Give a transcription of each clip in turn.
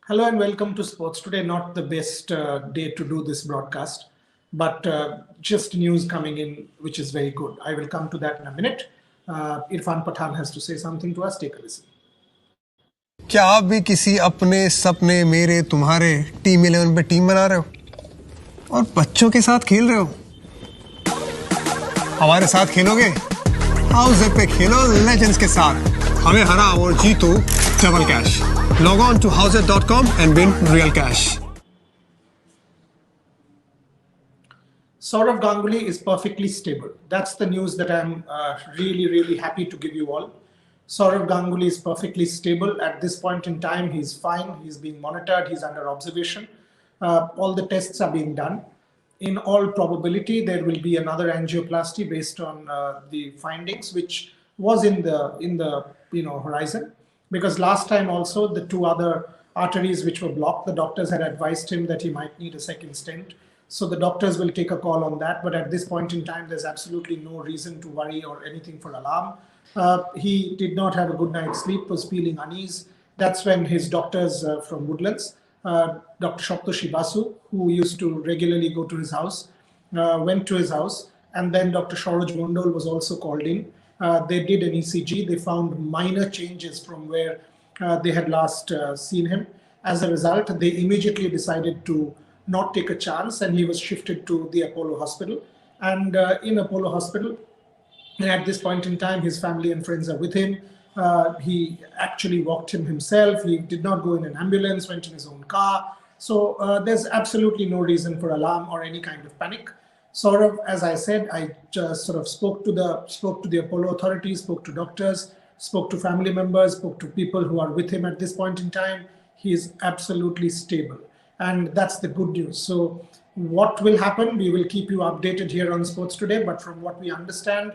Hello and welcome to Sports Today. Not the best day to do this broadcast, but just news coming in, which is very good. I will come to that in a minute. Irfan Pathan has to say something to us. Take a listen. क्या आप भी किसी अपने सपने मेरे तुम्हारे team 11 पे team बना रहे हो और बच्चों के साथ खेल रहे हो? हमारे साथ खेलोगे? हाउस पे खेलो लेजेंड्स के साथ. हमें हरा और जीतो double cash. Log on to houseit.com and win real cash. Sourav Ganguly is perfectly stable. That's the news that I'm really happy to give you all. Sourav Ganguly is perfectly stable. At this point in time, he's fine. He's being monitored. He's under observation. All the tests are being done. In all probability, there will be another angioplasty based on the findings, which was in the horizon. Because last time also, the two other arteries which were blocked, the doctors had advised him that he might need a second stent. So the doctors will take a call on that. But at this point in time, there's absolutely no reason to worry or anything for alarm. He did not have a good night's sleep, was feeling unease. That's when his doctors from Woodlands, Dr. Shoptoshi Basu, who used to regularly go to his house, went to his house. And then Dr. Sauraj Mondol was also called in. They did an ECG. They found minor changes from where they had last seen him. As a result, they immediately decided to not take a chance, and he was shifted to the Apollo Hospital. And in Apollo Hospital, at this point in time, his family and friends are with him. He actually walked him himself. He did not go in an ambulance, went in his own car. So there's absolutely no reason for alarm or any kind of panic. Sourav, as I said, I just sort of spoke to the Apollo authorities, spoke to doctors, spoke to family members, spoke to people who are with him at this point in time. He is absolutely stable. And that's the good news. So what will happen? We will keep you updated here on Sports Today. But from what we understand,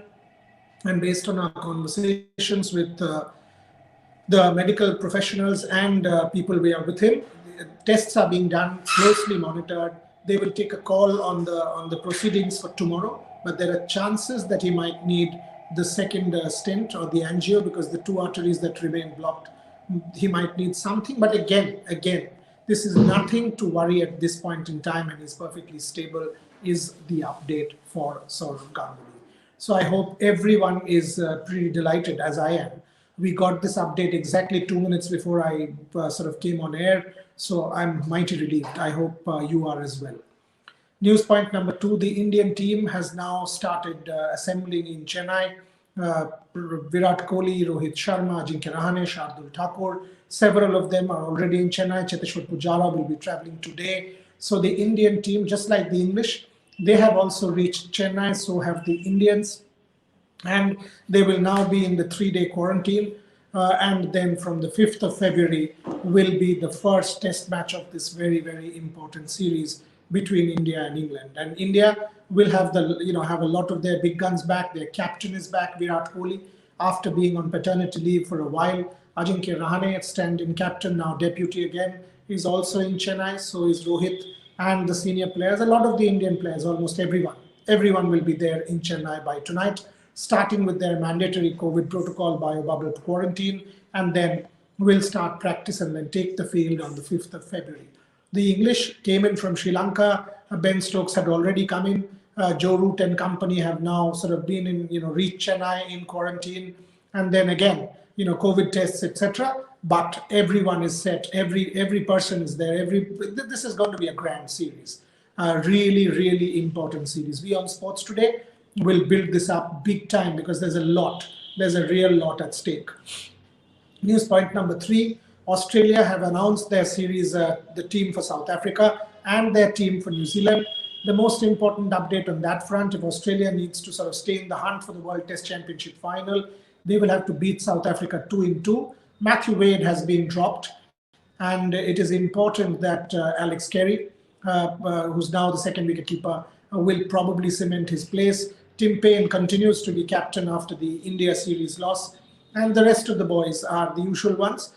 and based on our conversations with the medical professionals and people we are with him, tests are being done, closely monitored. They will take a call on the proceedings for tomorrow, but there are chances that he might need the second stent or the angio, because the two arteries that remain blocked, he might need something. But again, this is nothing to worry at this point in time, and he's perfectly stable, is the update for Sourav Ganguly. So I hope everyone is pretty delighted, as I am. We got this update exactly 2 minutes before I sort of came on air. So I'm mighty relieved. I hope you are as well. News point number 2, the Indian team has now started assembling in Chennai. Virat Kohli, Rohit Sharma, Ajinkya Rahane, Shardul Thakur, several of them are already in Chennai. Cheteshwar Pujara will be traveling today. So the Indian team, just like the English, they have also reached Chennai, so have the Indians. And they will now be in the 3-day quarantine. And then from the 5th of February will be the first test match of this very important series between India and England. And India will have have a lot of their big guns back. Their captain is back, Virat Kohli, after being on paternity leave for a while. Ajinkya Rahane, stand-in captain, now deputy again, is also in Chennai. So is Rohit and the senior players. A lot of the Indian players, almost everyone will be there in Chennai by tonight, starting with their mandatory COVID protocol, bio-bubble quarantine, and then will start practice and then take the field on the 5th of February. The English came in from Sri Lanka. Ben Stokes had already come in. Joe Root and company have now sort of been in, reached Chennai in quarantine. And then again, COVID tests, etc. But everyone is set. Every person is there. This is going to be a grand series. Really important series. We on Sports Today will build this up big time, because there's a real lot at stake. News point number 3, Australia have announced their series, the team for South Africa and their team for New Zealand. The most important update on that front, if Australia needs to sort of stay in the hunt for the World Test Championship final, they will have to beat South Africa 2-2. Matthew Wade has been dropped, and it is important that Alex Carey, who's now the second wicketkeeper, will probably cement his place. Tim Payne continues to be captain after the India series loss, and the rest of the boys are the usual ones.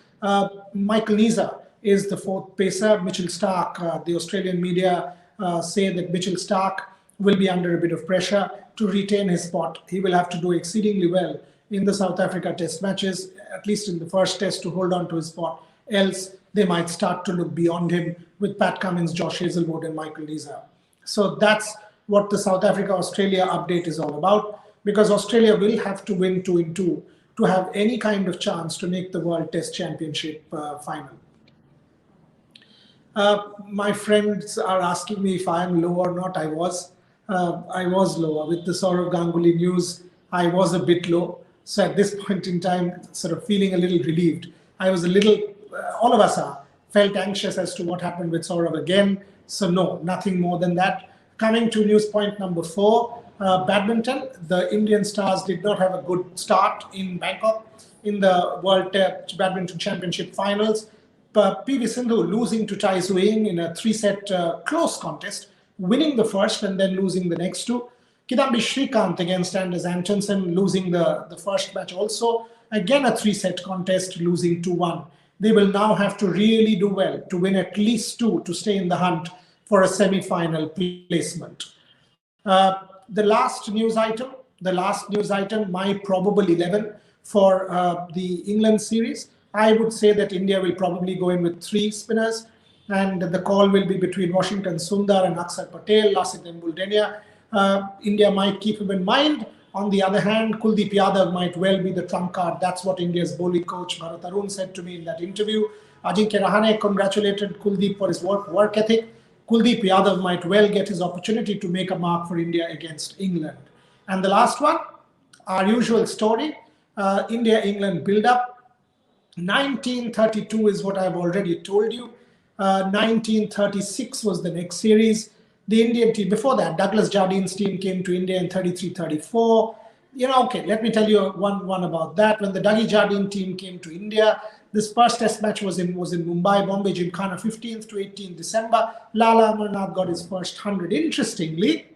Michael Neser is the 4th pacer. Mitchell Starc, the Australian media say that Mitchell Starc will be under a bit of pressure to retain his spot. He will have to do exceedingly well in the South Africa test matches, at least in the first test, to hold on to his spot. Else, they might start to look beyond him with Pat Cummins, Josh Hazelwood, and Michael Lisa. So that's what the South Africa-Australia update is all about, because Australia will have to win 2-2 to have any kind of chance to make the World Test Championship final. My friends are asking me if I am low or not. I was lower. With the Sourav Ganguly news, I was a bit low. So at this point in time, sort of feeling a little relieved. I was a little, all of us felt anxious as to what happened with Sourav again. So no, nothing more than that. Coming to news point number 4, badminton. The Indian stars did not have a good start in Bangkok in the World Badminton Championship finals. PV Sindhu losing to Tai Tzu Ying in a 3-set close contest, winning the first and then losing the next 2. Kidambi Srikanth against Anders Antonsen, losing the first match also. Again, a 3-set contest, losing 2-1. They will now have to really do well to win at least 2 to stay in the hunt for a semi-final placement. The last news item, my probable 11 for the England series. I would say that India will probably go in with 3 spinners, and the call will be between Washington Sundar and Akshar Patel, Lasith Buldenia. India might keep him in mind. On the other hand, Kuldeep Yadav might well be the trump card. That's what India's bowling coach Bharat Arun said to me in that interview. Ajinkya Rahane congratulated Kuldeep for his work ethic. Kuldeep Yadav might well get his opportunity to make a mark for India against England. And the last one, our usual story, India-England build-up. 1932 is what I've already told you. 1936 was the next series. The Indian team, before that, Douglas Jardine's team came to India in 33-34. Okay, let me tell you one about that. When the Dougie Jardine team came to India, this first test match was in Mumbai, Bombay, Gymkhana, 15th to 18th December. Lala Amarnath got his first 100. Interestingly,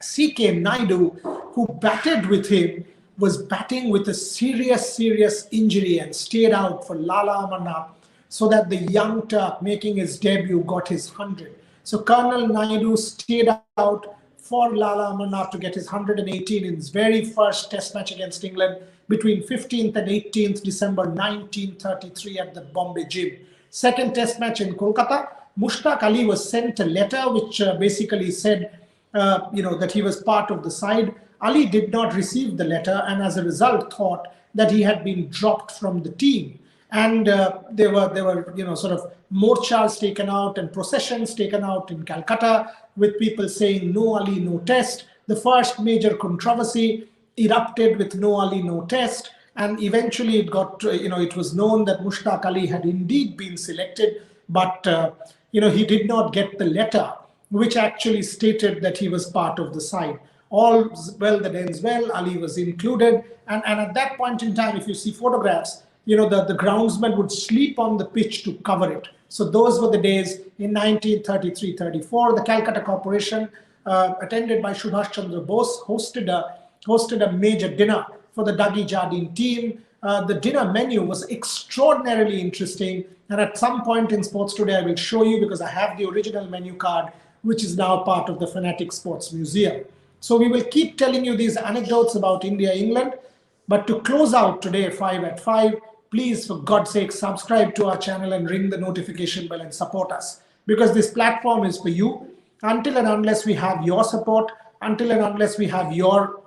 C.K. Naidu, who batted with him, was batting with a serious injury and stayed out for Lala Amarnath, so that the young Turk making his debut got his 100. So Colonel Naidu stayed out for Lala Amarnath to get his 118 in his very first test match against England between 15th and 18th December 1933 at the Bombay Gym. Second test match in Kolkata, Mushtaq Ali was sent a letter which basically said that he was part of the side. Ali did not receive the letter, and as a result thought that he had been dropped from the team. And there were sort of morchas taken out and processions taken out in Calcutta with people saying no Ali, no test. The first major controversy erupted with no Ali, no test, and eventually it got it was known that Mushtaq Ali had indeed been selected, but he did not get the letter which actually stated that he was part of the side. All well that ends well. Ali was included, and at that point in time, if you see photographs, the groundsman would sleep on the pitch to cover it. So those were the days in 1933-34. The Calcutta Corporation, attended by Subhash Chandra Bose, hosted a major dinner for the Dougie Jardine team. The dinner menu was extraordinarily interesting, and at some point in Sports Today, I will show you, because I have the original menu card, which is now part of the Fanatic Sports Museum. So we will keep telling you these anecdotes about India-England. But to close out today, 5 at 5, please, for God's sake, subscribe to our channel and ring the notification bell and support us. Because this platform is for you. Until and unless we have your support, until and unless we have your,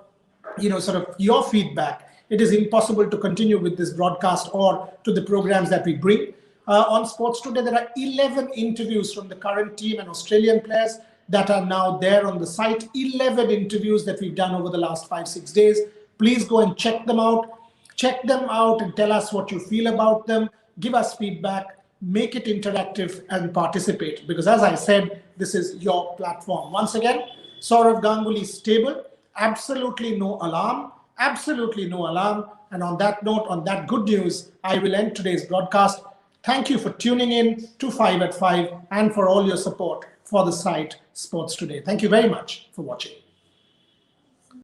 your feedback, it is impossible to continue with this broadcast or to the programs that we bring. On Sports Today, there are 11 interviews from the current team and Australian players that are now there on the site. 11 interviews that we've done over the last 5-6 days. Please go and check them out. Check them out and tell us what you feel about them. Give us feedback, make it interactive, and participate. Because as I said, this is your platform. Once again, Sourav Ganguly stable, absolutely no alarm, absolutely no alarm. And on that note, on that good news, I will end today's broadcast. Thank you for tuning in to 5 at 5 and for all your support for the site Sports Today. Thank you very much for watching.